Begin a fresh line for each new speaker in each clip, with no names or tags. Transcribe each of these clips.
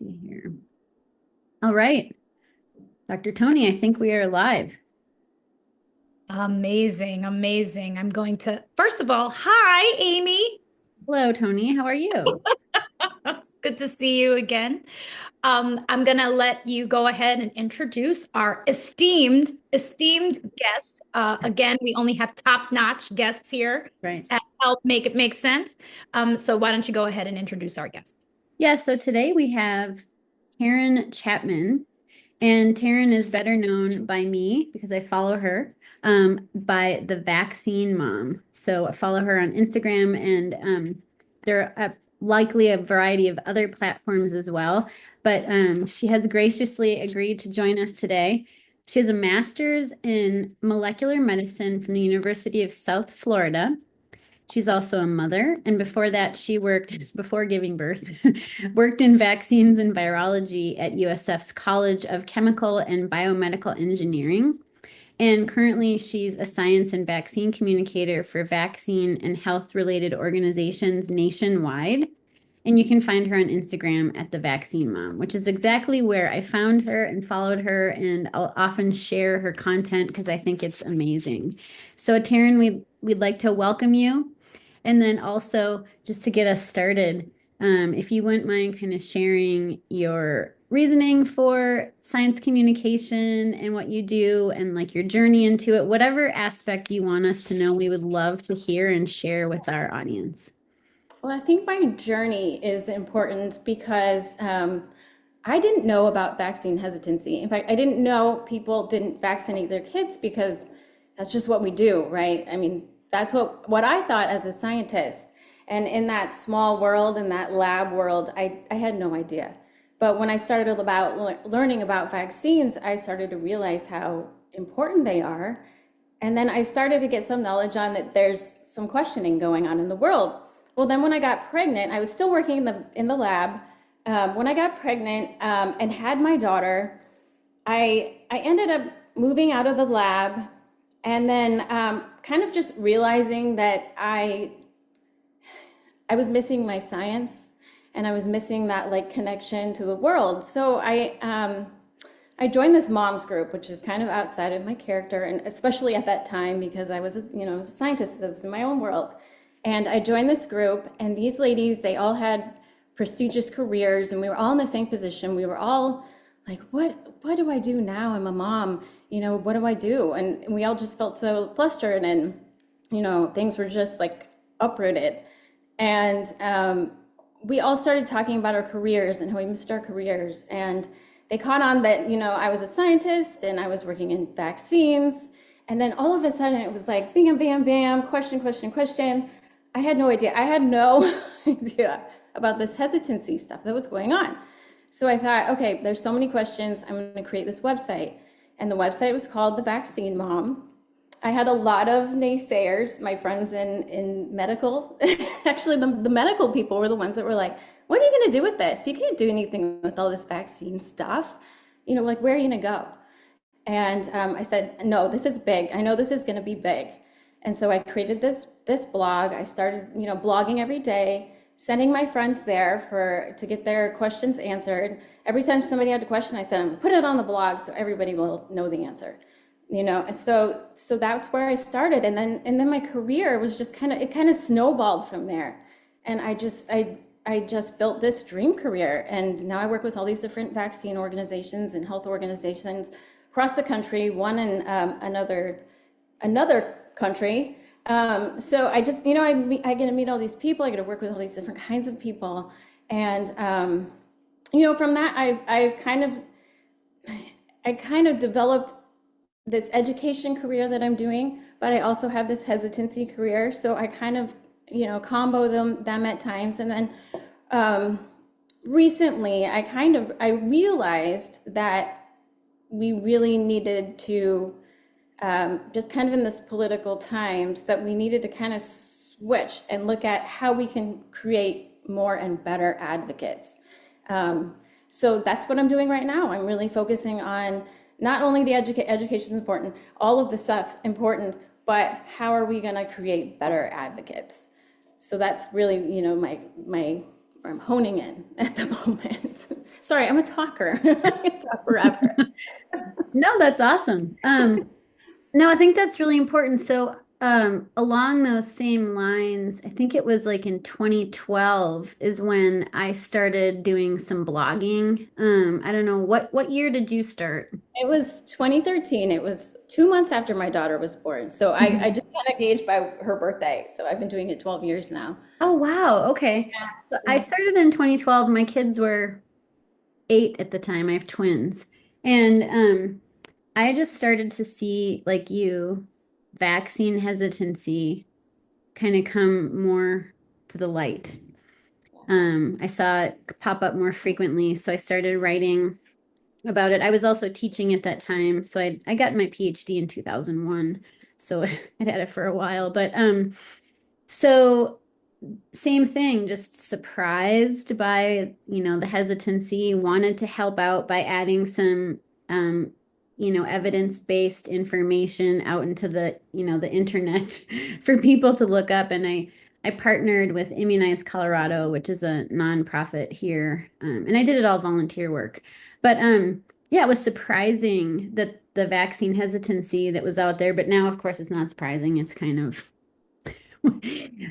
See here. All right, Dr. Tony, I think we are live.
Amazing, amazing. I'm going to, first of all, hi, Amy.
Hello, Tony. How are you?
It's good to see you again. I'm going to let you go ahead and introduce our esteemed guest. Again, we only have top-notch guests here
Right.
and help make it make sense. So why don't you go ahead and introduce our guest?
Yeah, so today we have Taryn Chapman, and Taryn is better known by me because I follow her by the Vaccine Mom. So I follow her on Instagram, and there are likely a variety of other platforms as well. But she has graciously agreed to join us today. She has a master's in molecular medicine from the University of South Florida. She's also a mother, and before that, she worked, before giving birth, worked in vaccines and virology at USF's College of Chemical and Biomedical Engineering. And currently, she's a science and vaccine communicator for vaccine and health-related organizations nationwide. And you can find her on Instagram at the Vaccine Mom, which is exactly where I found her and followed her. And I'll often share her content because I think it's amazing. So, Taryn, we'd like to welcome you. And then also, just to get us started, if you wouldn't mind kind of sharing your reasoning for science communication and what you do and like your journey into it, whatever aspect you want us to know, we would love to hear and share with our audience.
Well, I think my journey is important because I didn't know about vaccine hesitancy. In fact, I didn't know people didn't vaccinate their kids because that's just what we do, right? I mean, that's what I thought as a scientist. And in that small world, in that lab world, I had no idea. But when I started about learning about vaccines, I started to realize how important they are. And then I started to get some knowledge on that there's some questioning going on in the world. Well, then when I got pregnant, I was still working in the lab. When I got pregnant and had my daughter, I ended up moving out of the lab, and then kind of just realizing that I was missing my science, and I was missing that like connection to the world. So I joined this moms group, which is kind of outside of my character, and especially at that time because I was I was a scientist, I was in my own world. And I joined this group, and these ladies, they all had prestigious careers, and we were all in the same position. We were all like, what do I do now? I'm a mom, what do I do? And we all just felt so flustered, and things were just like uprooted. And we all started talking about our careers and how we missed our careers. And they caught on that, I was a scientist and I was working in vaccines. And then all of a sudden it was like, bam, bam, bam, question, question, question. I had no idea. I had no idea about this hesitancy stuff that was going on. So I thought, okay, there's so many questions. I'm going to create this website. And the website was called The Vaccine Mom. I had a lot of naysayers, my friends in medical. Actually, the medical people were the ones that were like, what are you going to do with this? You can't do anything with all this vaccine stuff. Like, where are you going to go? And I said, no, this is big. I know this is going to be big. And so I created this blog. I started, blogging every day, sending my friends there to get their questions answered. Every time somebody had a question, I said, put it on the blog so everybody will know the answer. And so that's where I started. And then my career was just kind of snowballed from there. And I just built this dream career. And now I work with all these different vaccine organizations and health organizations across the country, one in another country. So I just, I get to meet all these people. I get to work with all these different kinds of people. And, from that, I kind of developed this education career that I'm doing, but I also have this hesitancy career. So I kind of, combo them at times. And then recently I realized that we really needed to just kind of in this political times that we needed to kind of switch and look at how we can create more and better advocates. So that's what I'm doing right now. I'm really focusing on not only the education is important, all of the stuff important, but how are we going to create better advocates? So that's really, my I'm honing in at the moment. Sorry, I'm a talker. I can talk forever.
No, that's awesome. No, I think that's really important. So, along those same lines, I think it was like in 2012 is when I started doing some blogging. I don't know what year did you start?
It was 2013. It was 2 months after my daughter was born. So I
Mhm.
just kind of gauged by her birthday. So I've been doing it 12 years now.
Oh, wow. Okay. So I
Yeah.
started in 2012. My kids were 8 at the time. I have twins. And I just started to see, like you, vaccine hesitancy kind of come more to the light. I saw it pop up more frequently, so I started writing about it. I was also teaching at that time, so I got my PhD in 2001, so I'd had it for a while. But so same thing, just surprised by, the hesitancy, wanted to help out by adding some, evidence-based information out into the internet for people to look up. And I partnered with Immunize Colorado, which is a nonprofit here. And I did it all volunteer work. But yeah, it was surprising that the vaccine hesitancy that was out there, but now, of course, it's not surprising. It's kind of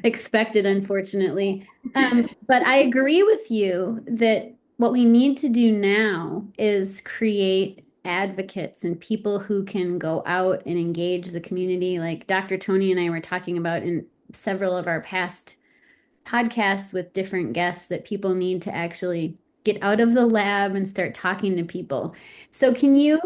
expected, unfortunately. But I agree with you that what we need to do now is create advocates and people who can go out and engage the community. Like Dr. Tony and I were talking about in several of our past podcasts with different guests, that people need to actually get out of the lab and start talking to people. So, can you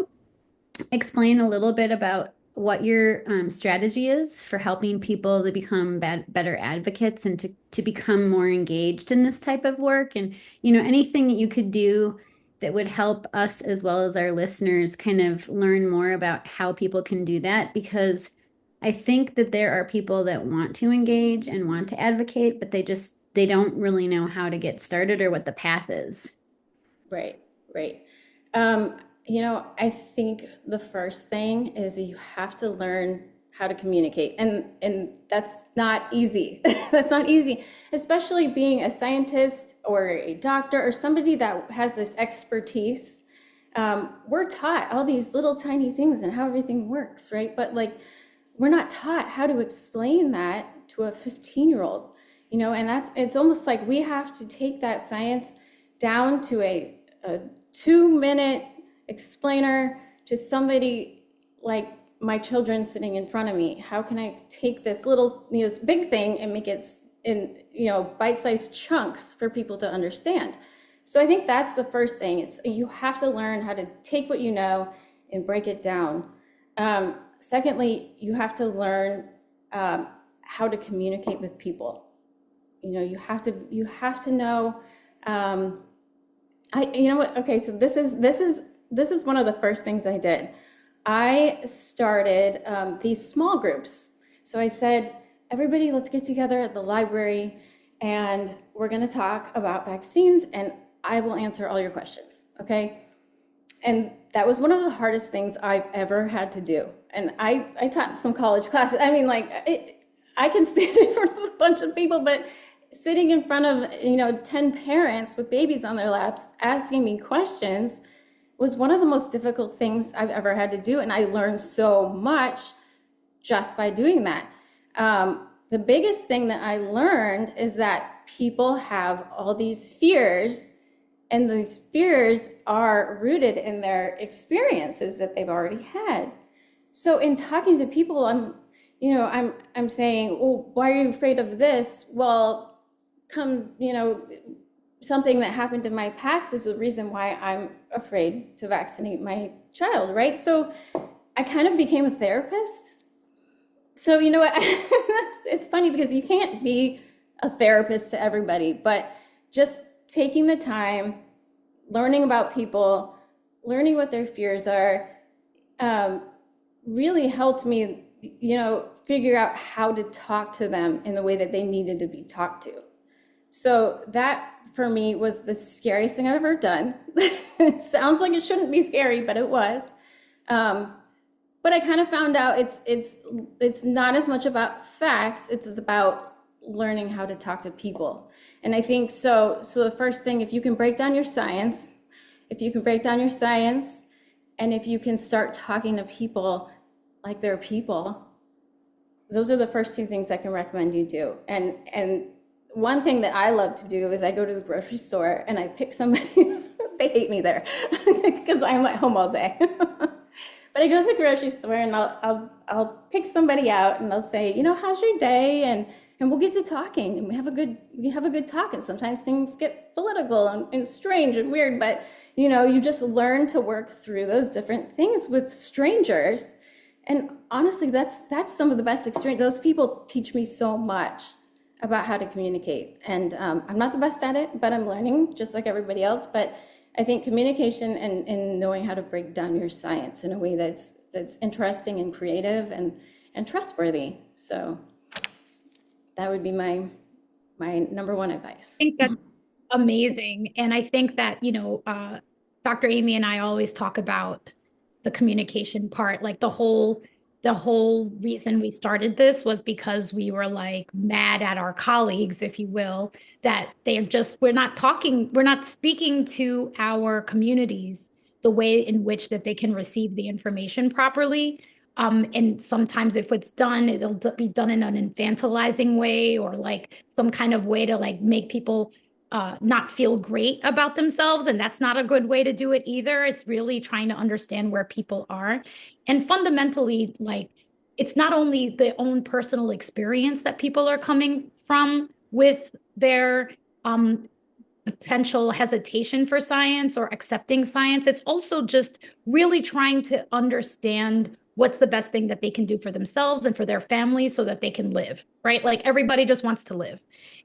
explain a little bit about what your strategy is for helping people to become better advocates and to become more engaged in this type of work? And, anything that you could do that would help us as well as our listeners kind of learn more about how people can do that. Because I think that there are people that want to engage and want to advocate, but they don't really know how to get started or what the path is.
Right, right. I think the first thing is you have to learn how to communicate, and that's not easy. That's not easy, especially being a scientist or a doctor or somebody that has this expertise. We're taught all these little tiny things and how everything works, right? But like, we're not taught how to explain that to a 15-year-old, and it's almost like we have to take that science down to a 2-minute explainer to somebody like my children sitting in front of me. How can I take this little, this big thing and make it in, bite-sized chunks for people to understand? So I think that's the first thing. You have to learn how to take what you know and break it down. Secondly, you have to learn how to communicate with people. You have to know. You know what? Okay, so this is one of the first things I did. I started these small groups. So I said, everybody, let's get together at the library, and we're going to talk about vaccines, and I will answer all your questions. Okay. And that was one of the hardest things I've ever had to do. And I taught some college classes. I mean, I can stand in front of a bunch of people, but sitting in front of 10 parents with babies on their laps asking me questions was one of the most difficult things I've ever had to do. And I learned so much just by doing that. The biggest thing that I learned is that people have all these fears, and these fears are rooted in their experiences that they've already had. So in talking to people, I'm saying, well, why are you afraid of this? Well, something that happened in my past is the reason why I'm afraid to vaccinate my child, right? So I kind of became a therapist. So you know what? It's funny because you can't be a therapist to everybody, but just taking the time, learning about people, learning what their fears are, really helped me, figure out how to talk to them in the way that they needed to be talked to. So that for me was the scariest thing I've ever done. It sounds like it shouldn't be scary, but it was. But I kind of found out it's not as much about facts, it's about learning how to talk to people. And I think so the first thing, if you can break down your science, if you can break down your science, and if you can start talking to people like they're people, those are the first two things I can recommend you do. And one thing that I love to do is I go to the grocery store and I pick somebody. They hate me there because I'm at home all day. But I go to the grocery store and I'll pick somebody out and I'll say, how's your day? And we'll get to talking and we have a good talk. And sometimes things get political and strange and weird, but you just learn to work through those different things with strangers. And honestly, that's some of the best experience. Those people teach me so much about how to communicate. And I'm not the best at it, but I'm learning just like everybody else. But I think communication and knowing how to break down your science in a way that's interesting and creative and trustworthy. So that would be my number one advice.
I think that's amazing. And I think that, Dr. Amy and I always talk about the communication part, like the whole reason we started this was because we were like mad at our colleagues, if you will, that we're not speaking to our communities the way in which that they can receive the information properly. And sometimes if it's done, it'll be done in an infantilizing way or like some kind of way to like make people not feel great about themselves. And that's not a good way to do it either. It's really trying to understand where people are. And fundamentally, like, it's not only their own personal experience that people are coming from with their potential hesitation for science or accepting science. It's also just really trying to understand what's the best thing that they can do for themselves and for their families so that they can live, right? Like everybody just wants to live.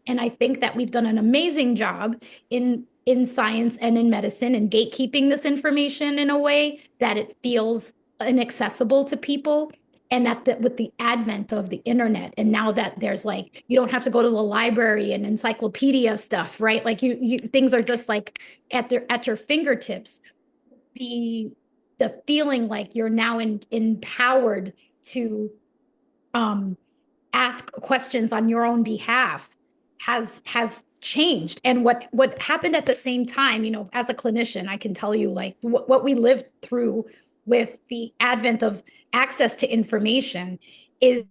And I think that we've done an amazing job in science and in medicine and gatekeeping this information in a way that it feels inaccessible to people. And with the advent of the internet, and now that there's like, you don't have to go to the library and encyclopedia stuff, right? Like you things are just like at your fingertips. The feeling like you're now empowered to ask questions on your own behalf has changed. And what happened at the same time, as a clinician, I can tell you like what we lived through with the advent of access to information is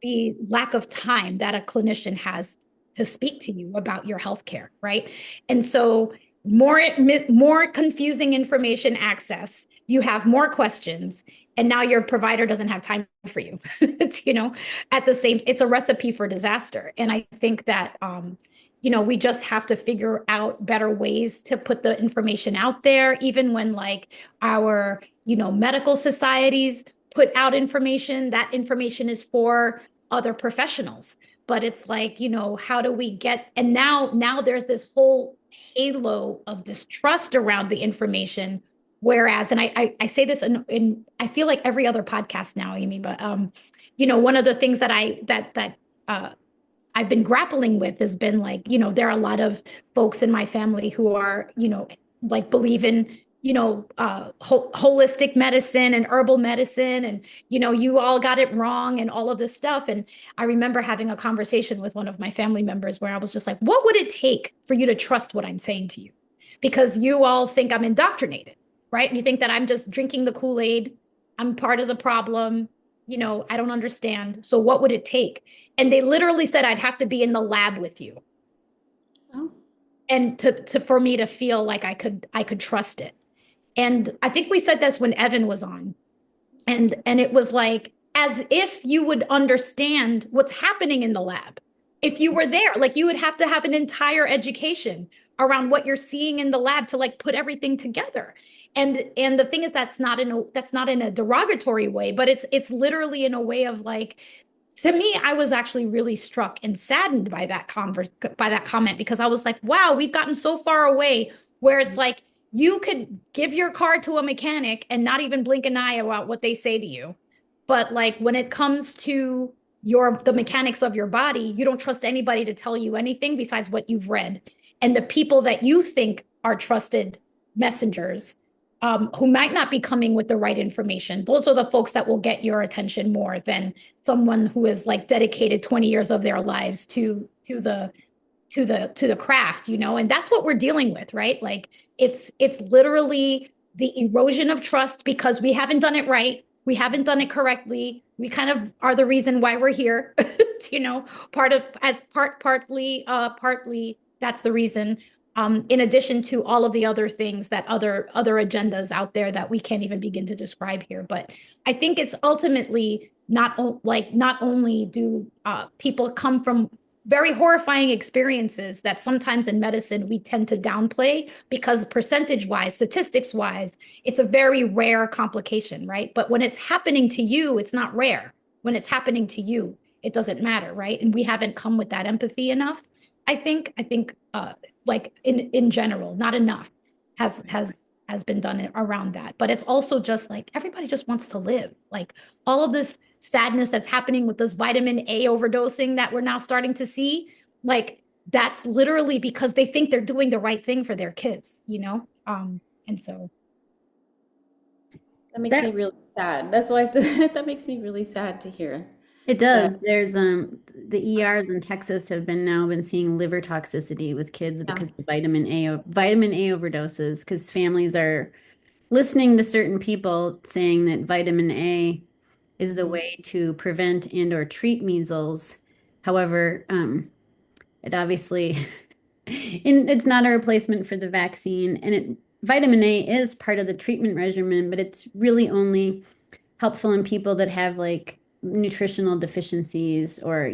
the lack of time that a clinician has to speak to you about your healthcare, right? And so more confusing information access, you have more questions, and now your provider doesn't have time for you. It's, it's a recipe for disaster. And I think that we just have to figure out better ways to put the information out there, even when like our, medical societies put out information, that information is for other professionals. But it's like, how do we get, and now there's this whole halo of distrust around the information. Whereas, and I say this in I feel like every other podcast now, Amy, but one of the things that I've been grappling with has been like, there are a lot of folks in my family who are, like believe in, holistic medicine and herbal medicine. And, you all got it wrong and all of this stuff. And I remember having a conversation with one of my family members where I was just like, what would it take for you to trust what I'm saying to you? Because you all think I'm indoctrinated, right? You think that I'm just drinking the Kool-Aid. I'm part of the problem. I don't understand. So what would it take? And they literally said I'd have to be in the lab with you.
Oh.
And for me to feel like I could trust it. And I think we said this when Evan was on. And it was like, as if you would understand what's happening in the lab. If you were there, like you would have to have an entire education around what you're seeing in the lab to like put everything together. And the thing is, that's not in a derogatory way, but it's literally in a way of like, to me, I was actually really struck and saddened by that comment, because I was like, wow, we've gotten so far away where it's like you could give your car to a mechanic and not even blink an eye about what they say to you. But like when it comes to the mechanics of your body, you don't trust anybody to tell you anything besides what you've read. And the people that you think are trusted messengers, who might not be coming with the right information, those are the folks that will get your attention more than someone who has like dedicated 20 years of their lives to to the craft, you know, and that's what we're dealing with, right? Like it's literally the erosion of trust because we haven't done it right. We haven't done it correctly. We kind of are the reason why we're here. You know, partly that's the reason. In addition to all of the other things that other agendas out there that we can't even begin to describe here. But I think it's ultimately not only do people come from very horrifying experiences that sometimes in medicine we tend to downplay because percentage wise, statistics wise, it's a very rare complication, right? But when it's happening to you, it's not rare. When it's happening to you, it doesn't matter, right? And we haven't come with that empathy enough. I think like in general, not enough has been done around that. But it's also just like everybody just wants to live. Like all of this sadness that's happening with this vitamin A overdosing that we're now starting to see, like that's literally because they think they're doing the right thing for their kids, you know? And so
That makes me really sad. That's life. That makes me really sad to hear.
It
That,
does. There's the ERs in Texas have been seeing liver toxicity with kids
yeah.
because of vitamin A overdoses because families are listening to certain people saying that vitamin A is the
Mhm.
way to prevent and or treat measles. However, it obviously it's not a replacement for the vaccine, and vitamin A is part of the treatment regimen, but it's really only helpful in people that have like nutritional deficiencies or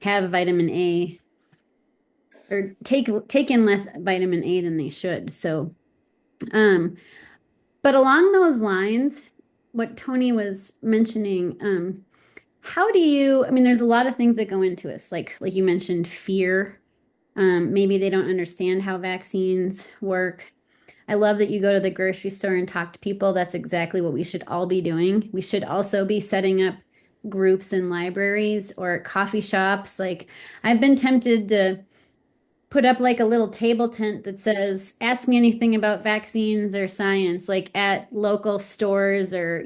have vitamin A or take in less vitamin A than they should. So, um, but along those lines, what Tony was mentioning, how do you, I mean, there's a lot of things that go into this, like you mentioned, fear. Maybe they don't understand how vaccines work. I love that you go to the grocery store and talk to people. That's exactly what we should all be doing. We should also be setting up groups in libraries or coffee shops. Like I've been tempted to put up like a little table tent that says, ask me anything about vaccines or science, like at local stores or,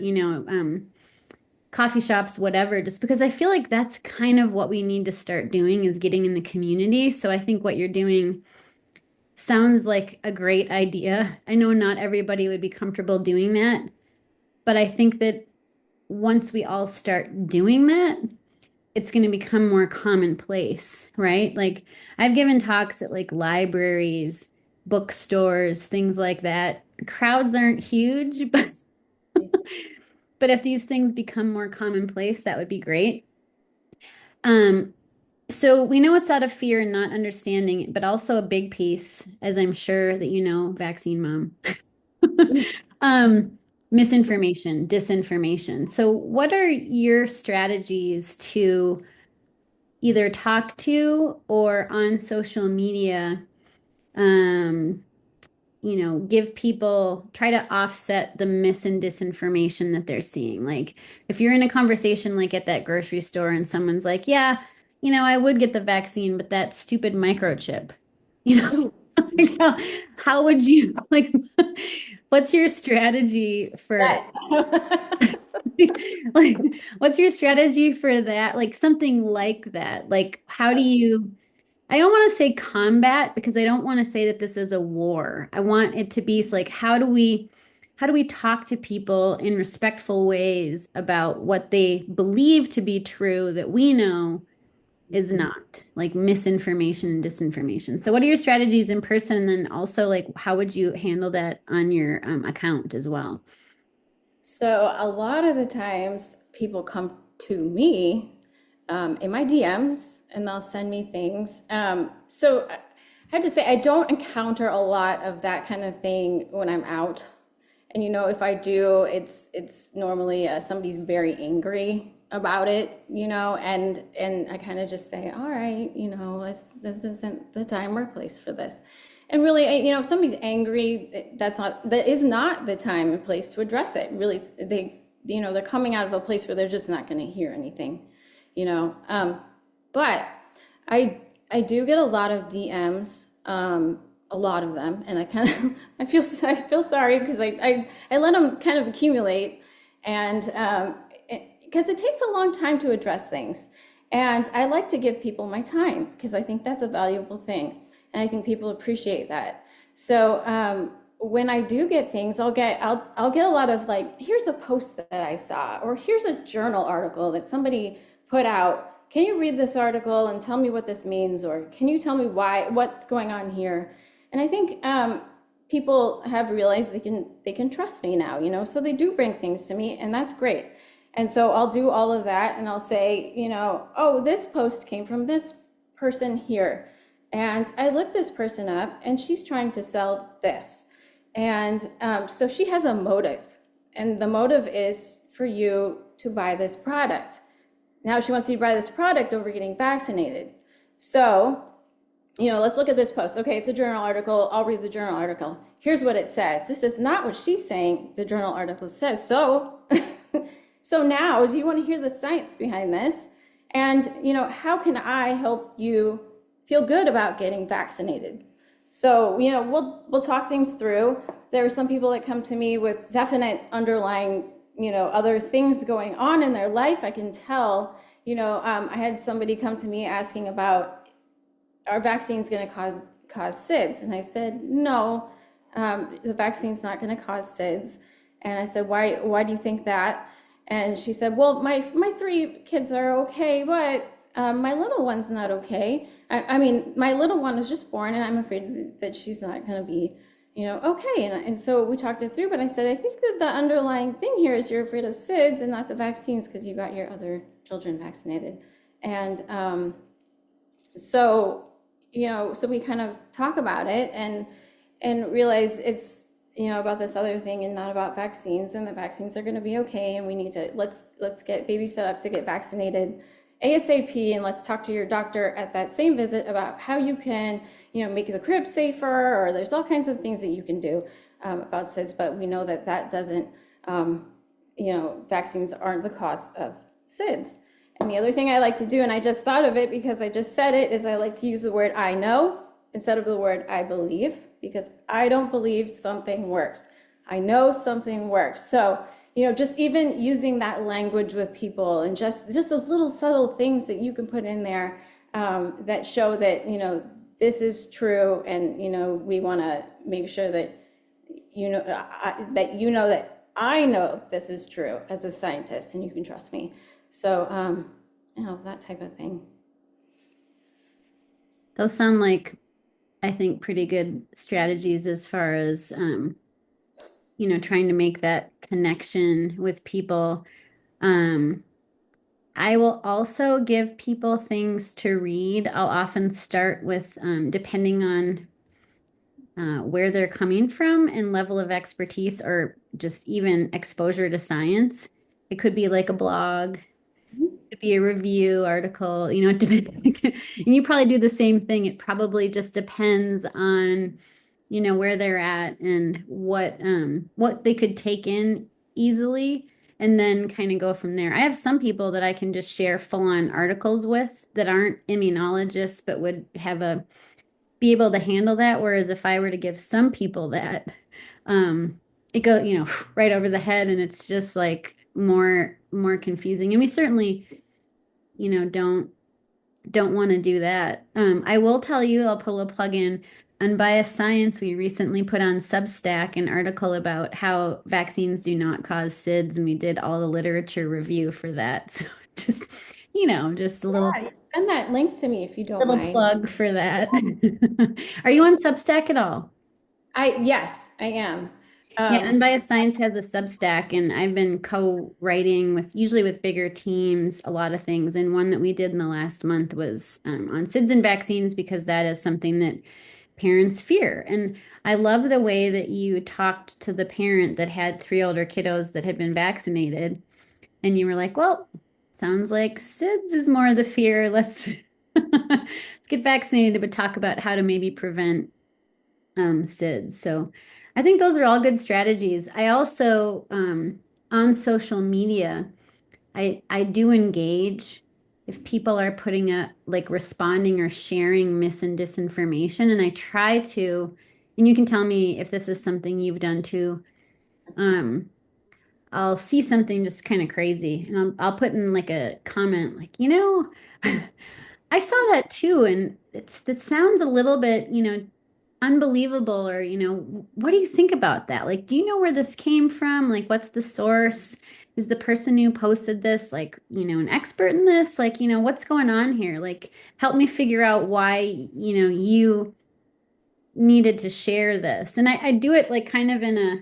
coffee shops, whatever, just because I feel like that's kind of what we need to start doing is getting in the community. So I think what you're doing sounds like a great idea. I know not everybody would be comfortable doing that, but I think that once we all start doing that, it's going to become more commonplace, right? Like I've given talks at like libraries, bookstores, things like that. The crowds aren't huge, but if these things become more commonplace, that would be great. Um, so we know it's out of fear and not understanding, but also a big piece, as I'm sure that you know, vaccine mom. Um, misinformation, disinformation. So what are your strategies to either talk to or on social media, um, give people, try to offset the mis and disinformation that they're seeing. Like if you're in a conversation like at that grocery store and someone's like, yeah, I would get the vaccine, but that stupid microchip, you know, like how would you like, what's your strategy for
That.
like what's your strategy for that? Like something like that. Like how do you I don't want to say combat because I don't want to say that this is a war. I want it to be like how do we talk to people in respectful ways about what they believe to be true that we know is not, like misinformation and disinformation. So what are your strategies in person and then also like how would you handle that on your account as well?
So a lot of the times people come to me in my DMs and they'll send me things. So I have to say I don't encounter a lot of that kind of thing when I'm out. And if I do, it's normally somebody's very angry about it, and I kind of just say, all right, this isn't the time or place for this. And really, if somebody's angry, that is not the time and place to address it. Really, they're coming out of a place where they're just not going to hear anything, you know. But I do get a lot of DMs, a lot of them, and I feel sorry because I let them kind of accumulate, and because it takes a long time to address things, And I like to give people my time because I think that's a valuable thing. And I think people appreciate that. So when I do get things, I'll get a lot of like, here's a post that I saw, or here's a journal article that somebody put out. Can you read this article and tell me what this means? Or can you tell me what's going on here? And I think people have realized they can trust me now, so they do bring things to me, and that's great. And so I'll do all of that, and I'll say, oh, this post came from this person here. And I looked this person up, and she's trying to sell this. And so she has a motive, and the motive is for you to buy this product. Now she wants you to buy this product over getting vaccinated. So, let's look at this post. Okay, it's a journal article. I'll read the journal article. Here's what it says. This is not what she's saying the journal article says. So, so now, do you want to hear the science behind this? And, how can I help you feel good about getting vaccinated? So, we'll talk things through. There are some people that come to me with definite underlying, other things going on in their life. I can tell, I had somebody come to me asking about, are vaccines going to cause SIDS? And I said, no, the vaccine's not going to cause SIDS. And I said, why do you think that? And she said, well, my 3 kids are okay, but my little one's not okay. I mean, my little one is just born, and I'm afraid that she's not going to be, okay. And so we talked it through, but I said, I think that the underlying thing here is you're afraid of SIDS and not the vaccines because you got your other children vaccinated. And so, so we kind of talk about it and realize it's, about this other thing and not about vaccines, and the vaccines are going to be okay, and we need to let's get baby set up to get vaccinated ASAP, and let's talk to your doctor at that same visit about how you can make the crib safer, or there's all kinds of things that you can do about SIDS, but we know that doesn't vaccines aren't the cause of SIDS. And the other thing I like to do, and I just thought of it because I just said it, is I like to use the word I know instead of the word I believe, because I don't believe something works. I know something works. So, just even using that language with people, and just those little subtle things that you can put in there that show that, this is true, and, we want to make sure that, that I know this is true as a scientist, and you can trust me. So, that type of thing.
Those sound like, I think, pretty good strategies as far as, trying to make that connection with people. I will also give people things to read. I'll often start with, depending on where they're coming from and level of expertise, or just even exposure to science. It could be like a blog, could be a review article, and you probably do the same thing. It probably just depends on, where they're at and what they could take in easily, and then kind of go from there. I have some people that I can just share full-on articles with that aren't immunologists, but would be able to handle that. Whereas if I were to give some people that, it go, right over the head, and it's just like more confusing. And we certainly, don't want to do that. I will tell you, I'll pull a plug in. Unbiased Science, we recently put on Substack an article about how vaccines do not cause SIDS, and we did all the literature review for that. So just, just a little
Send that link to me if you don't mind.
plug for that. Are you on Substack at all?
Yes, I am.
Yeah, Unbiased Science has a Substack, and I've been co-writing usually with bigger teams, a lot of things. And one that we did in the last month was on SIDS and vaccines, because that is something that parents fear. And I love the way that you talked to the parent that had 3 older kiddos that had been vaccinated, and you were like, well, sounds like SIDS is more the fear. Let's get vaccinated, but talk about how to maybe prevent SIDS. So I think those are all good strategies. I also, on social media, I do engage if people are putting responding or sharing mis and disinformation, and I try to, and you can tell me if this is something you've done too. I'll see something just kind of crazy, and I'll put in like a comment, like, you know, I saw that too, and it sounds a little bit, unbelievable, or, what do you think about that? Like, do you know where this came from? Like, what's the source? Is the person who posted this like, an expert in this? Like, what's going on here? Like, help me figure out why, you needed to share this. And I do it like kind of in a,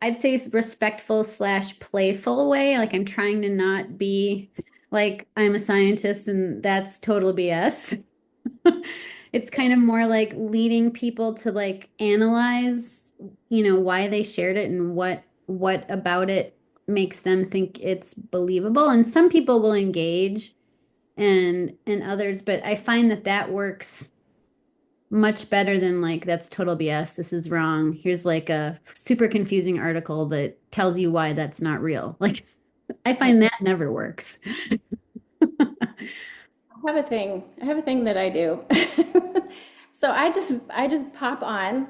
I'd say it's respectful slash playful way. Like I'm trying to not be like I'm a scientist and that's total BS. It's kind of more like leading people to like analyze, why they shared it and what about it makes them think it's believable. And some people will engage and others, but I find that that works much better than like that's total BS. This is wrong. Here's like a super confusing article that tells you why that's not real. Like I find that never works.
I have a thing that I do. So I just pop on,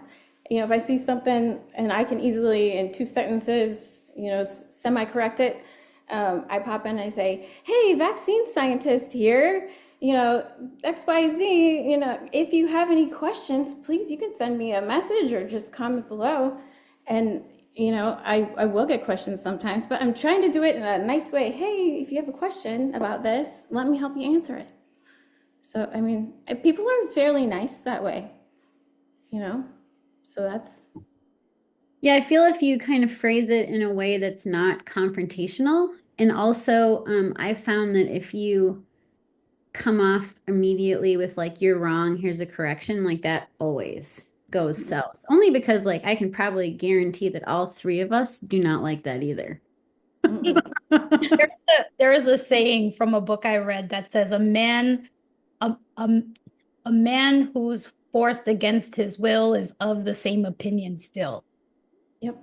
if I see something and I can easily in 2 sentences, semi-correct it, I pop in and I say, "Hey, vaccine scientist here, XYZ, if you have any questions, please you can send me a message or just comment below." And I will get questions sometimes, but I'm trying to do it in a nice way. "Hey, if you have a question about this, let me help you answer it." So, I mean, people are fairly nice that way, you know? So that's,
Yeah, I feel if you kind of phrase it in a way that's not confrontational, and also I found that if you come off immediately with like you're wrong, here's a correction, like that always goes south. Only because like I can probably guarantee that all three of us do not like that either.
mm-mm.
There is a saying from a book I read that says a, a, a man who's forced against his will is of the same opinion still.
Yep.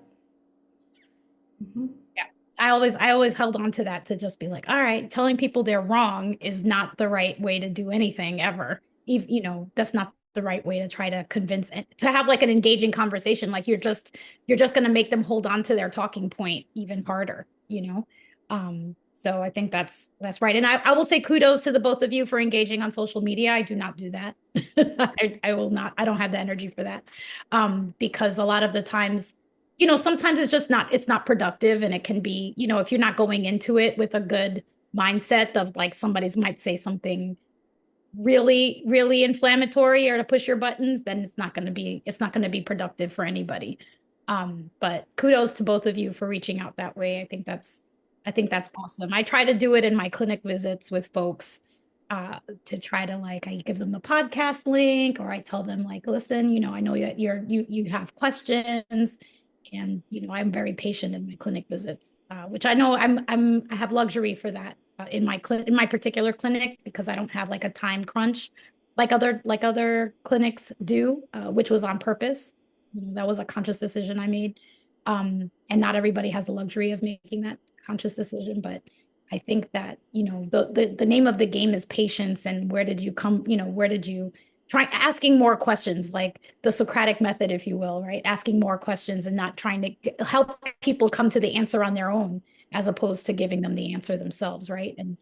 Mhm.
Yeah. I always held on to that to just be like, all right, telling people they're wrong is not the right way to do anything ever. That's not the right way to try to convince and to have like an engaging conversation. Like you're just going to make them hold on to their talking point even harder. So I think that's right. And I will say kudos to the both of you for engaging on social media. I do not do that. I will not, I don't have the energy for that. Because a lot of the times sometimes it's not productive, and it can be, if you're not going into it with a good mindset of like somebody's might say something really, really inflammatory or to push your buttons, then it's not going to be productive for anybody. But kudos to both of you for reaching out that way. I think that's awesome. I try to do it in my clinic visits with folks, to try to like I give them the podcast link, or I tell them like, listen, I know that you have questions, and I'm very patient in my clinic visits, which I know I have luxury for that, in my particular clinic, because I don't have like a time crunch like other clinics do, which was on purpose. That was a conscious decision I made. And not everybody has the luxury of making that conscious decision, but I think that, the name of the game is patience. And where did you come, where did you try asking more questions, like the Socratic method, if you will, right? Asking more questions and not trying to help people come to the answer on their own, as opposed to giving them the answer themselves, right? And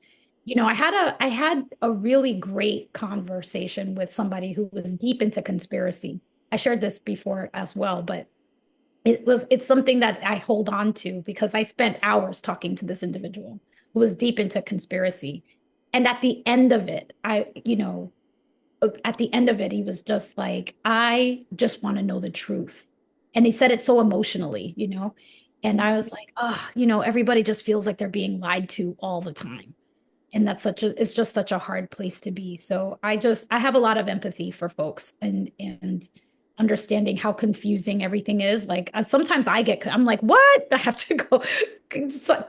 I had a really great conversation with somebody who was deep into conspiracy. I shared this before as well, but it's something that I hold on to because I spent hours talking to this individual who was deep into conspiracy. And at the end of it, he was just like, I just want to know the truth. And he said it so emotionally. And I was like, oh, everybody just feels like they're being lied to all the time. And it's just such a hard place to be. So I have a lot of empathy for folks, and understanding how confusing everything is. Like sometimes I'm like, what? I have to go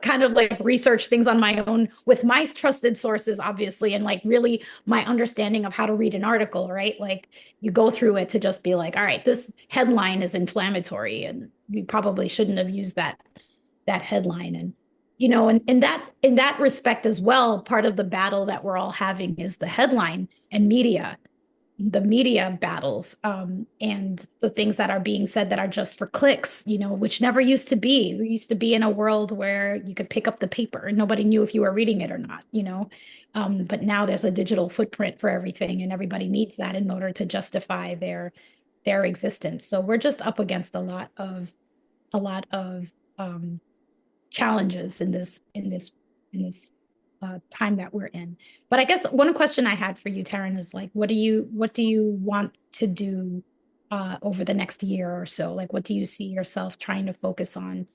kind of like research things on my own with my trusted sources, obviously, and like really my understanding of how to read an article, right? Like you go through it to just be like, all right, this headline is inflammatory, and we probably shouldn't have used that headline. And and in that respect as well, part of the battle that we're all having is the headline and media. the media battles, and the things that are being said that are just for clicks, which never used to be. We used to be in a world where you could pick up the paper and nobody knew if you were reading it or not. But now there's a digital footprint for everything, and everybody needs that in order to justify their existence. So we're just up against a lot of challenges in this time that we're in. But I guess one question I had for you, Taryn, is like, what do you want to do over the next year or so? Like, what do you see yourself trying to focus on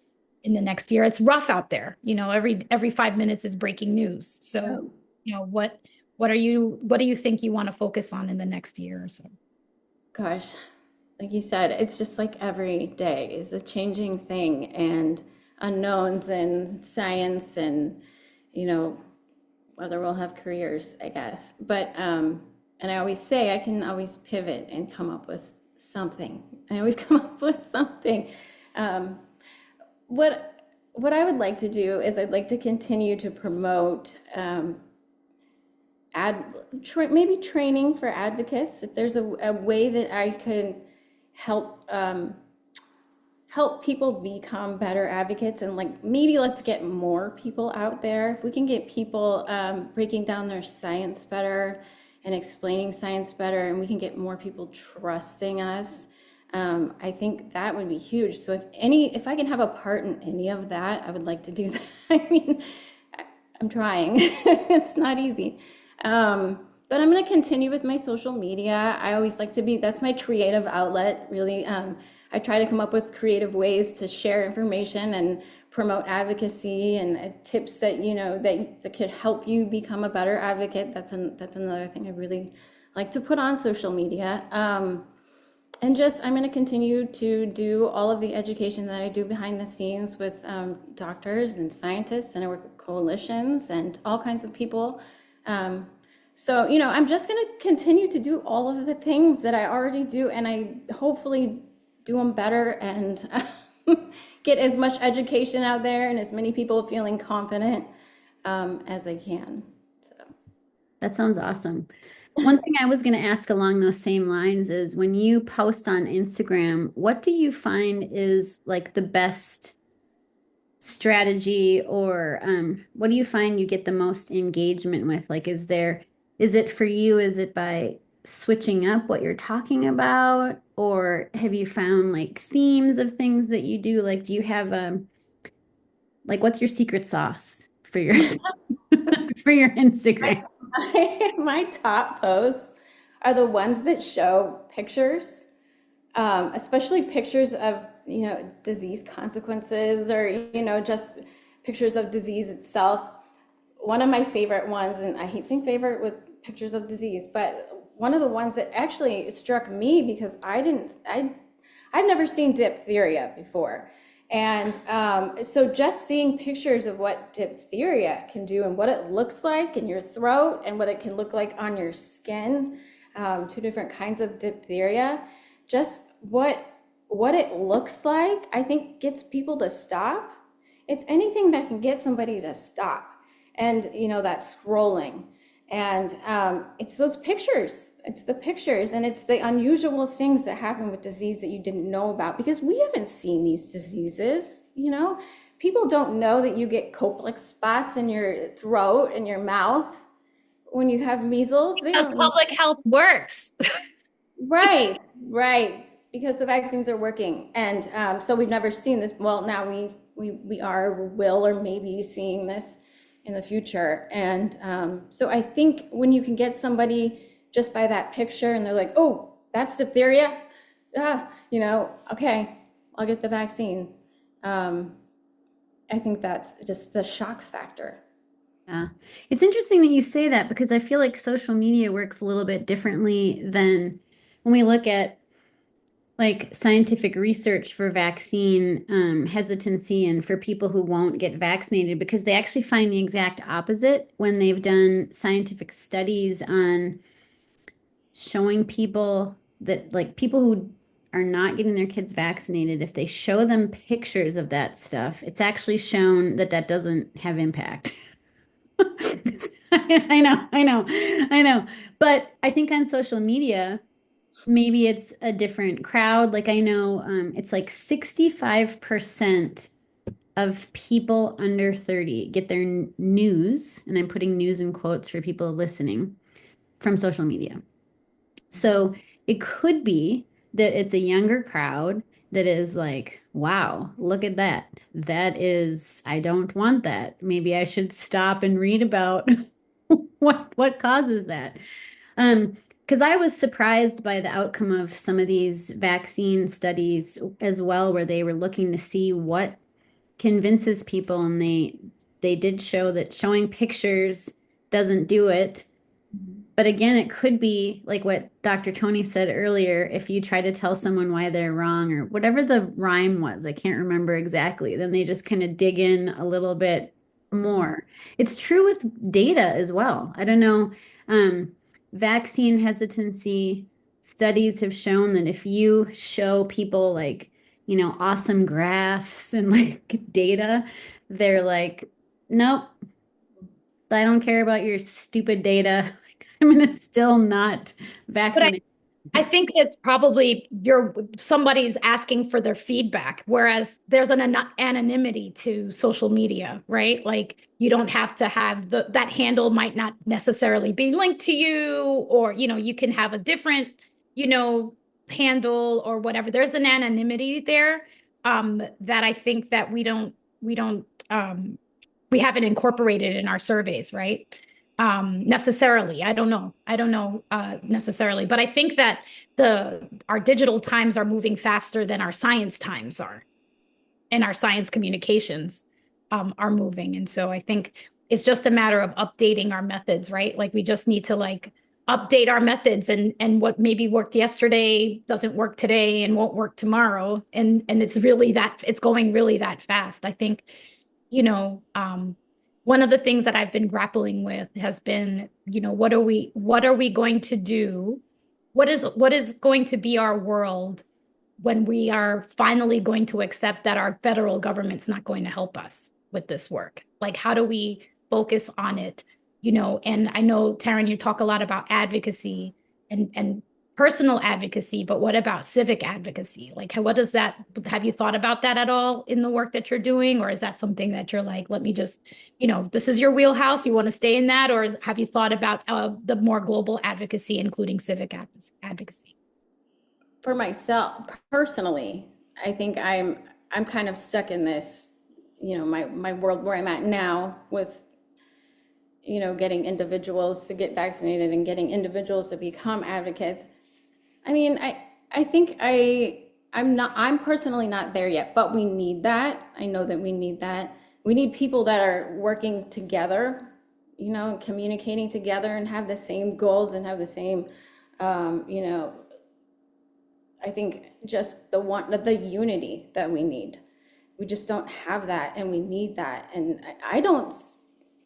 in the next year? It's rough out there. Every 5 minutes is breaking news. So,
Oh,
what do you think you want to focus on in the next year or so?
gosh, like you said, it's just like every day is a changing thing and unknowns and science and, you know, whether we'll have careers, I guess. And I always say I can always pivot and come up with something. I always come up with something. Um, what what I would like to do is I'd like to continue to promote ad maybe training for advocates. If there's a way that I could help help people become better advocates, and like maybe let's get more people out there. If we can get people breaking down their science better and explaining science better, and we can get more people trusting us, I think that would be huge. So if I can have a part in any of that, I would like to do that. I mean, I'm trying. It's not easy. But I'm going to continue with my social media. I always like to be, that's my creative outlet, really. I try to come up with creative ways to share information and promote advocacy and tips that, that could help you become a better advocate. That's another thing I really like to put on social media. And just, I'm going to continue to do all of the education that I do behind the scenes with doctors and scientists, and I work with coalitions and all kinds of people. So, I'm just going to continue to do all of the things that I already do, and I hopefully do them better and get as much education out there and as many people feeling confident as I can. So,
That sounds awesome. One thing I was going to ask along those same lines is when you post on Instagram, what do you find is like the best strategy, or what do you find you get the most engagement with? Like, is it for you, is it by switching up what you're talking about, or have you found like themes of things that you do? Like, do you have like what's your secret sauce for your for your Instagram?
my top posts are the ones that show pictures, especially pictures of, disease consequences, or, just pictures of disease itself. One of my favorite ones, and I hate saying favorite with pictures of disease, but one of the ones that actually struck me because I've never seen diphtheria before. And so just seeing pictures of what diphtheria can do and what it looks like in your throat and what it can look like on your skin, two different kinds of diphtheria, just what it looks like, I think gets people to stop. It's anything that can get somebody to stop. And, that scrolling. And it's those pictures. It's the pictures, and it's the unusual things that happen with disease that you didn't know about, because we haven't seen these diseases. People don't know that you get Koplik spots in your throat and your mouth when you have measles. They
How
don't.
public health works.
Right, right, because the vaccines are working, and so we've never seen this. Well, now will, or maybe seeing this in the future. And so I think when you can get somebody just by that picture and they're like, oh, that's diphtheria, okay, I'll get the vaccine. I think that's just the shock factor.
Yeah. It's interesting that you say that, because I feel like social media works a little bit differently than when we look at like scientific research for vaccine hesitancy and for people who won't get vaccinated, because they actually find the exact opposite when they've done scientific studies on showing people that, like, people who are not getting their kids vaccinated, if they show them pictures of that stuff, it's actually shown that that doesn't have impact. I know. But I think on social media, maybe it's a different crowd. Like I know it's like 65% of people under 30 get their news, and I'm putting news in quotes for people listening, from social media. So it could be that it's a younger crowd that is like, wow, look at that. That is, I don't want that. Maybe I should stop and read about what causes that. Because I was surprised by the outcome of some of these vaccine studies as well, where they were looking to see what convinces people, and they did show that showing pictures doesn't do it. But again, it could be like what Dr. Tony said earlier. If you try to tell someone why they're wrong or whatever the rhyme was, I can't remember exactly, then they just kind of dig in a little bit more. It's true with data as well. I don't know. Vaccine hesitancy studies have shown that if you show people like, awesome graphs and like data, they're like, nope, I don't care about your stupid data. I'm gonna still not
But
vaccinate.
I think it's probably somebody's asking for their feedback, whereas there's an anonymity to social media, right? Like you don't have to have that handle might not necessarily be linked to you, or you can have a different, you know, handle or whatever. There's an anonymity there that I think that we haven't incorporated in our surveys, right? Necessarily. I don't know necessarily, but I think that our digital times are moving faster than our science times are, and our science communications are moving. And so I think it's just a matter of updating our methods, right? Like we just need to like update our methods, and what maybe worked yesterday doesn't work today and won't work tomorrow. And it's going really that fast. I think, you know, one of the things that I've been grappling with has been, what are we going to do? What is going to be our world when we are finally going to accept that our federal government's not going to help us with this work? Like, how do we focus on it? And I know, Taryn, you talk a lot about advocacy and personal advocacy, but what about civic advocacy? Like, what does that, have you thought about that at all in the work that you're doing? Or is that something that you're like, let me just, this is your wheelhouse, you want to stay in that? Or have you thought about the more global advocacy, including civic advocacy?
For myself personally, I think I'm kind of stuck in this, my world where I'm at now with, getting individuals to get vaccinated and getting individuals to become advocates. I mean, I think I'm personally not there yet, but we need that. I know that we need that. We need people that are working together, communicating together and have the same goals and have the same, I think just the unity that we need. We just don't have that, and we need that. And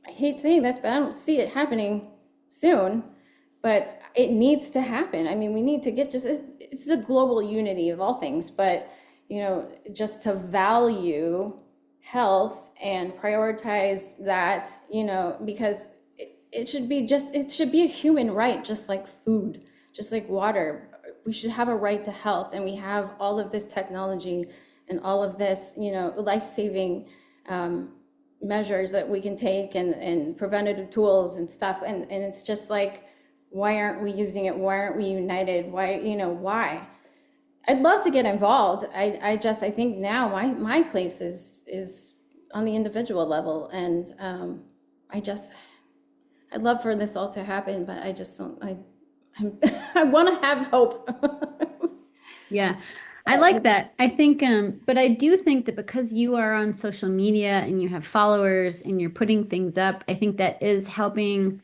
I hate saying this, but I don't see it happening soon, but it needs to happen. I mean, we need to it's the global unity of all things, but, just to value health and prioritize that, because it should be a human right, just like food, just like water. We should have a right to health, and we have all of this technology and all of this, life-saving measures that we can take, and preventative tools and stuff. And it's just like, why aren't we using it? Why aren't we united? Why? I'd love to get involved. I think now my place is on the individual level. And I'd love for this all to happen, but I just don't, I want to have hope.
Yeah. I like that. I think, but I do think that because you are on social media and you have followers and you're putting things up, I think that is helping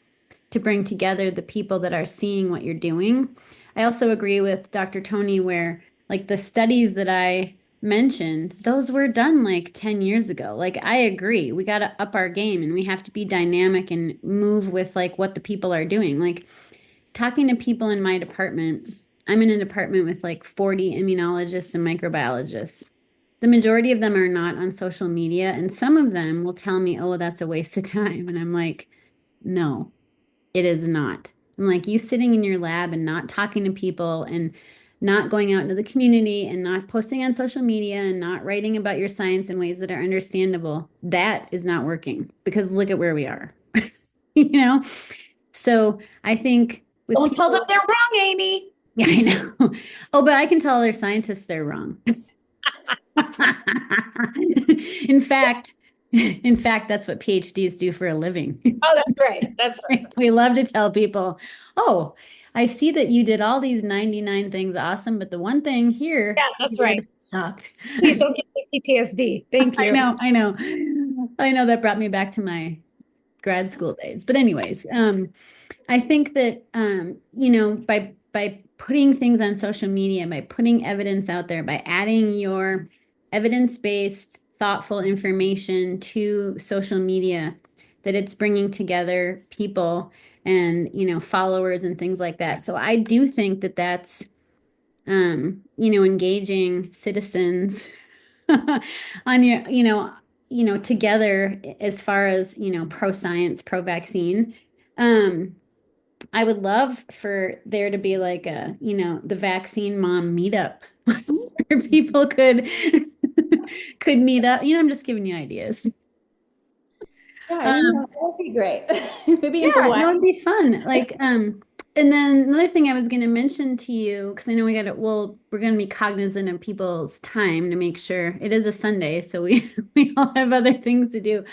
to bring together the people that are seeing what you're doing. I also agree with Dr. Tony where like the studies that I mentioned, those were done like 10 years ago. Like I agree, we got to up our game and we have to be dynamic and move with like what the people are doing. Like talking to people in my department, I'm in a department with like 40 immunologists and microbiologists. The majority of them are not on social media, and some of them will tell me, oh, that's a waste of time. And I'm like, no, it is not. And like you sitting in your lab and not talking to people and not going out into the community and not posting on social media and not writing about your science in ways that are understandable, that is not working because look at where we are. You know? So I think with
Don't tell them
people,
they're wrong, Amy.
yeah, I know. Oh, but I can tell other scientists they're wrong. In fact, in fact, that's what PhDs do for a living.
Oh, that's right. That's right.
We love to tell people, oh, I see that you did all these 99 things awesome, but the one thing here
Yeah,
you
that's right.
did sucked.
Please don't get me PTSD. Thank
I
you.
know, I know. I know that brought me back to my grad school days. But anyways, I think that by putting things on social media, by putting evidence out there, by adding your evidence-based, thoughtful information to social media, that it's bringing together people and followers and things like that. So I do think that that's engaging citizens on together as far as pro science, pro vaccine. Um, I would love for there to be like the vaccine mom meetup where people could meet up. I'm just giving you ideas.
Yeah,
Um,
that would be great. Maybe in
yeah,
Hawaii.
that would be fun. Like, and then another thing I was going to mention to you, because I know we're going to be cognizant of people's time to make sure it is a Sunday, so we we all have other things to do.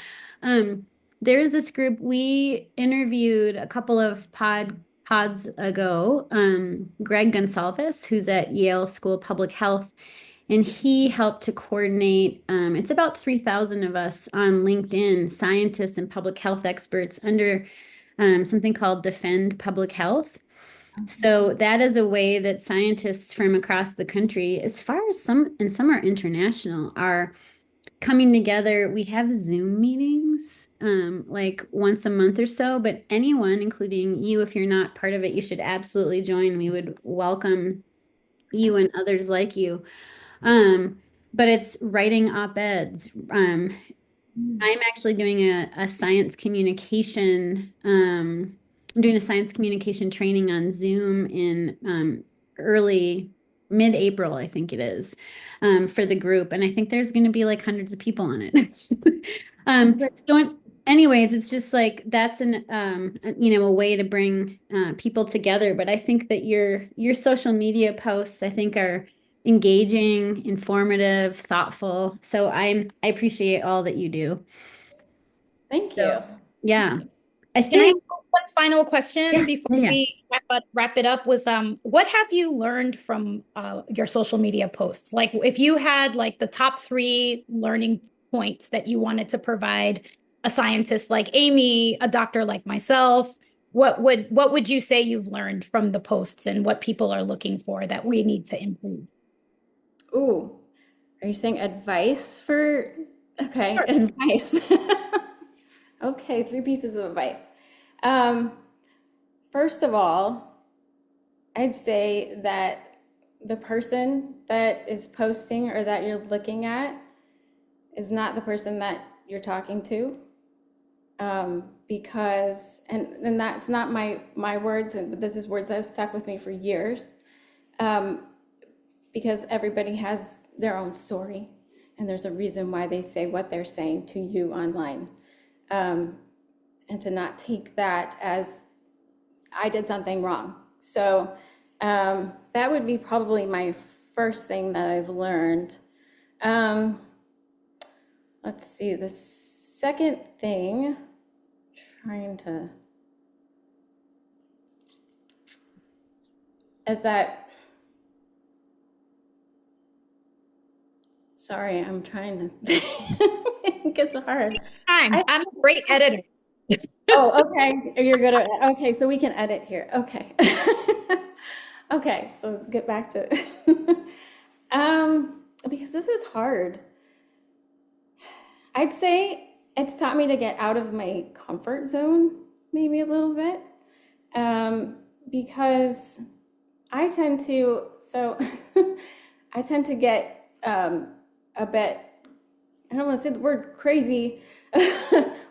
Um, there's this group we interviewed a couple of pods ago, Greg Gonsalves, who's at Yale School of Public Health, and he helped to coordinate, it's about 3,000 of us on LinkedIn, scientists and public health experts under something called Defend Public Health. So that is a way that scientists from across the country, as far as some are international, are coming together. We have Zoom meetings like once a month or so, but anyone, including you, if you're not part of it, you should absolutely join. We would welcome you and others like you. But it's writing op-eds. I'm actually doing a science communication. I'm doing a science communication training on Zoom in early mid-April, I think it is, for the group, and I think there's going to be like hundreds of people on it. Anyways, it's just like that's a way to bring people together. But I think that your social media posts, I think, are engaging, informative, thoughtful. So I appreciate all that you do.
Thank you.
So yeah, I
Can I
think
ask one final question
yeah,
before
yeah.
we wrap it up? Was what have you learned from your social media posts? Like if you had like the top 3 learning points that you wanted to provide a scientist like Amy, a doctor like myself, what would you say you've learned from the posts and what people are looking for that we need to improve?
Ooh, are you saying advice for? Okay,
Sure.
advice. Okay, 3 pieces of advice. Um, First of all, I'd say that the person that is posting or that you're looking at is not the person that you're talking to. Because, and that's not my words, but this is words that have stuck with me for years. Because everybody has their own story, and there's a reason why they say what they're saying to you online. And to not take that as I did something wrong. So that would be probably my first thing that I've learned. Let's see, the second thing, is that, sorry, I'm trying to, it gets hard.
I'm a great editor.
Oh, okay. You're good at, okay, so we can edit here. Okay. Okay, so get back to because this is hard. I'd say it's taught me to get out of my comfort zone, maybe a little bit. Because I tend to, so I tend to get a bit, I don't want to say the word crazy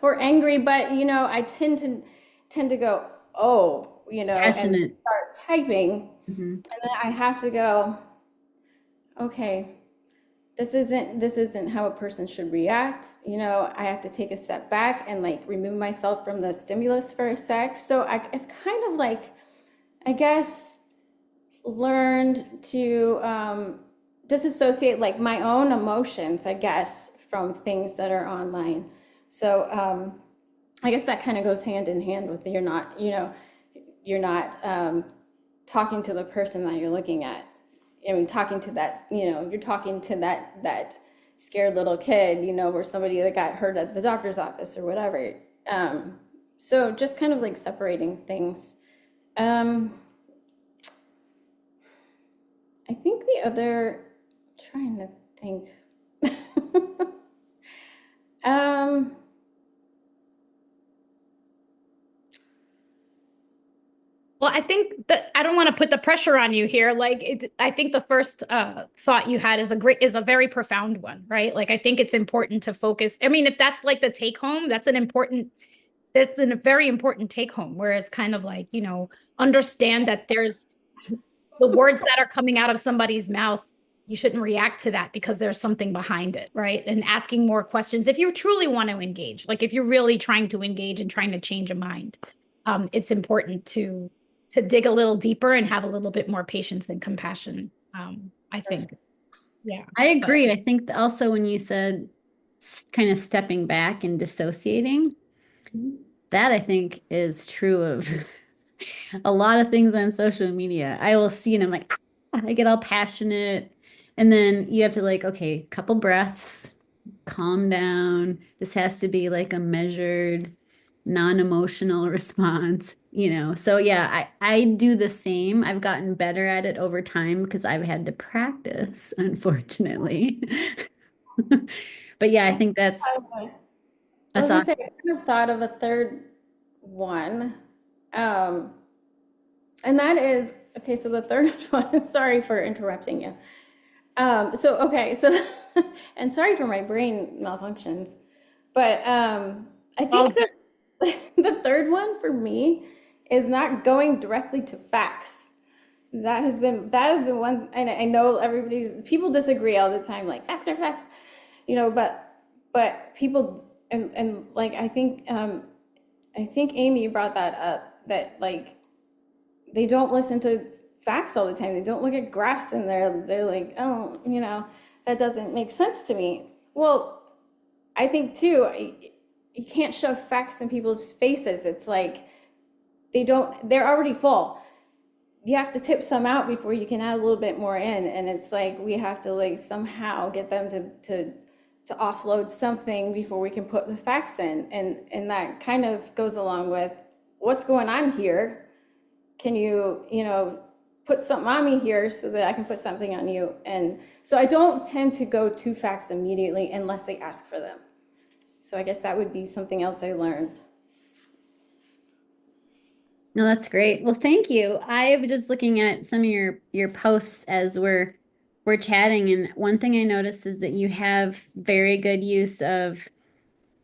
or angry, but I tend to go, oh, and
Passionate.
start typing.
Hmm.
And then I have to go, okay, this isn't how a person should react. I have to take a step back and like remove myself from the stimulus for a sec. So I've kind of like, I guess, learned to disassociate like my own emotions, I guess, from things that are online. So I guess that kind of goes hand in hand with you're not talking to the person that you're looking at. I mean, talking to that, you're talking to that scared little kid, or somebody that got hurt at the doctor's office or whatever. So just kind of like separating things. Um, I think the other, trying to think. um,
Well, I think that I don't want to put the pressure on you here. I think the first thought you had is a very profound one, right? Like, I think it's important to focus. I mean, if that's like the take home, that's a very important take home, where it's kind of like, understand that there's the words that are coming out of somebody's mouth. You shouldn't react to that because there's something behind it, right? And asking more questions if you truly want to engage, like if you're really trying to engage and trying to change a mind, it's important to dig a little deeper and have a little bit more patience and compassion. I think, yeah.
I
But
agree. I think also when you said kind of stepping back and dissociating, that I think is true of a lot of things on social media. I will see and I'm like, "Ah," I get all passionate. And then you have to like, okay, couple breaths, calm down. This has to be like a measured, non-emotional response. So yeah, I do the same. I've gotten better at it over time because I've had to practice, unfortunately. But yeah, I think that's
I
that's
was gonna
awesome.
say, I kind of thought of a third one. Um, and that is, okay, so the third one, sorry for interrupting you. Okay, so, and sorry for my brain malfunctions, but I
it's all
think that the third one for me is not going directly to facts. That has been one, and I know people disagree all the time, like facts are facts, but people, and like I think Amy brought that up, that like they don't listen to facts all the time. They don't look at graphs and they're like, oh, that doesn't make sense to me. Well, I think too, you can't shove facts in people's faces. It's like they're already full. You have to tip some out before you can add a little bit more in. And it's like we have to like somehow get them to offload something before we can put the facts in. And that kind of goes along with what's going on here. Can you put something on me here so that I can put something on you? And so I don't tend to go to facts immediately unless they ask for them. So I guess that would be something else I learned.
No, that's great. Well, thank you. I'm just looking at some of your posts as we're chatting, and one thing I noticed is that you have very good use of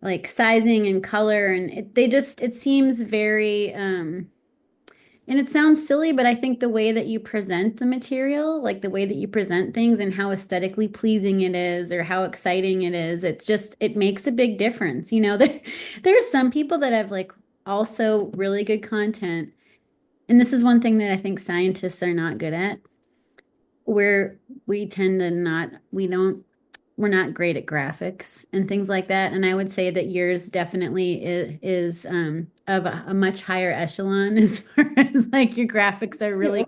like sizing and color, and it seems very and it sounds silly, but I think the way that you present the material, like the way that you present things and how aesthetically pleasing it is or how exciting it is, it makes a big difference. There are some people that have like also really good content. And this is one thing that I think scientists are not good at, where we tend to not, we don't, we're not great at graphics and things like that. And I would say that yours definitely is of a much higher echelon as far as like your graphics are really,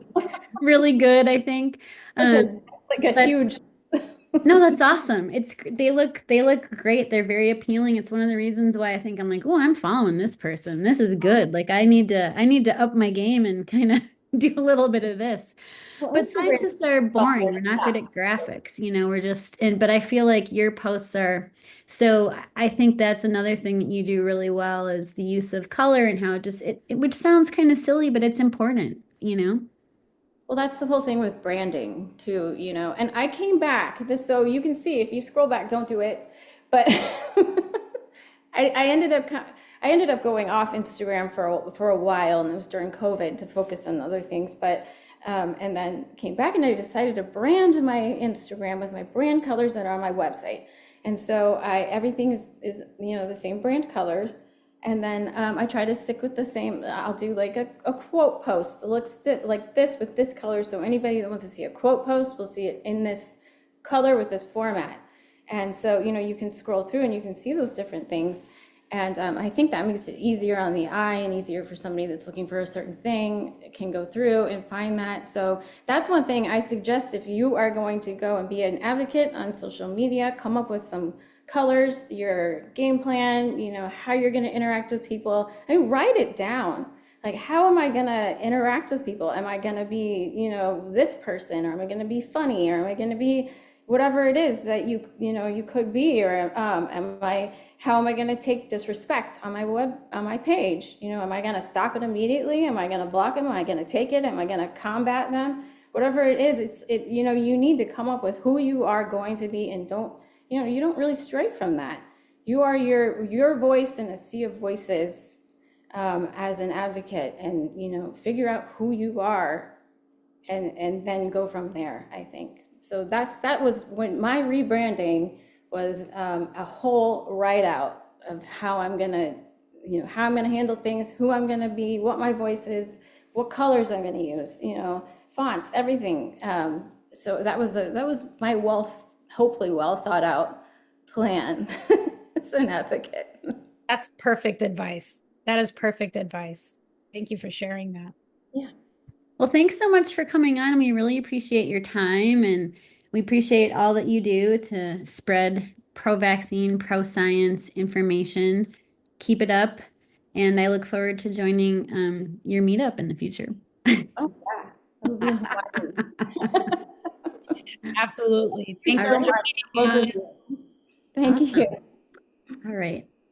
really good, I think.
Like
Um,
a, like a
but
huge.
no, that's awesome. They look great. They're very appealing. It's one of the reasons why I think I'm like, oh, I'm following this person. This is good. Like I need to up my game and kind of do a little bit of this.
Well,
But
Instagram
scientists are
is all
boring.
their
We're not good at
stuff.
graphics. We're just and but I feel like your posts are so I think that's another thing that you do really well is the use of color and how which sounds kind of silly, but it's important.
Well, that's the whole thing with branding too, And I came back so you can see if you scroll back, don't do it. But I ended up, I ended up going off Instagram for a while, and it was during COVID to focus on other things. But and then came back, and I decided to brand my Instagram with my brand colors that are on my website. And so everything is the same brand colors. And then I try to stick with the same. I'll do like a quote post that looks like this with this color. So anybody that wants to see a quote post will see it in this color with this format. And so, you can scroll through and you can see those different things. And I think that makes it easier on the eye and easier for somebody that's looking for a certain thing can go through and find that. So that's one thing I suggest if you are going to go and be an advocate on social media, come up with some colors, your game plan, how you're going to interact with people, and write it down. Like, how am I going to interact with people? Am I going to be, this person, or am I going to be funny, or am I going to be whatever it is that you could be, or how am I going to take disrespect on my page? Am I going to stop it immediately? Am I going to block them? Am I going to take it? Am I going to combat them? Whatever it is, you need to come up with who you are going to be, and you don't really stray from that. You are your voice in a sea of voices, as an advocate, and figure out who you are, and then go from there, I think. So that was when my rebranding was a whole write out of how I'm gonna handle things, who I'm gonna be, what my voice is, what colors I'm gonna use, fonts, everything. So that was my hopefully well thought out plan as an advocate.
That's perfect advice. That is perfect advice. Thank you for sharing that.
Yeah.
Well, thanks so much for coming on. We really appreciate your time, and we appreciate all that you do to spread pro-vaccine, pro-science information. Keep it up, and I look forward to joining your meetup in the future.
Oh yeah, that would be Hawaii.
Absolutely. Thanks
All
for
right.
joining me.
Thank you.
All right.